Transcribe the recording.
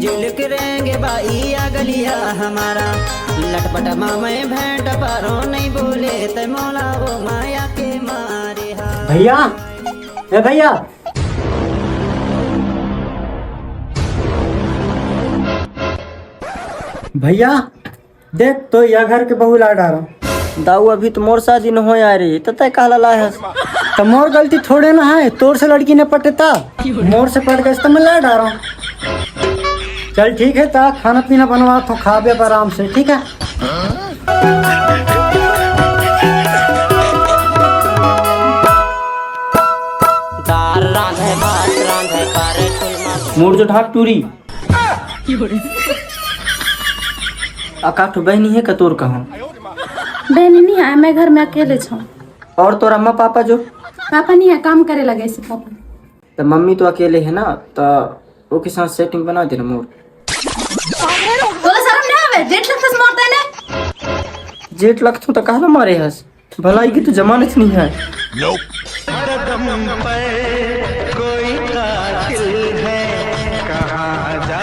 जुलक रेंगे बाई आ गलिया हमारा लटपट मामे भेंट पारो नहीं बोले ते मोला वो माया के मारे हा। भैया ए भैया, भैया देख तो यह घर के बहू ला डारो। दाऊ अभी तो मोर शादी न हो आ रही तो तय कहला ला है। तो मोर गलती थोड़े ना है, तोर से लड़की ने पटता, मोर से पट गए तो मैं ला डारो। चल ठीक है, ता खाना पीना बनवा तो खा बे आराम से, ठीक है। मोर जो ढाक टूरी अकाठ बहनी है कतोर कहाँ? बहनी नहीं है, मैं घर में अकेले छूँ। और तोर अम्मा पापा जो? पापा नहीं है, काम करे लगे से पापा। तो मम्मी तो अकेले है ना, तो वो के साथ सेटिंग बना दे ना मोर। तोला शर्म नहीं आवे? जेठ लगता से मारता है ने? जेठ लगता तो कहला मारे हस, भलाई की तो जमानत नहीं है। कोई कातिल है कहाँ जा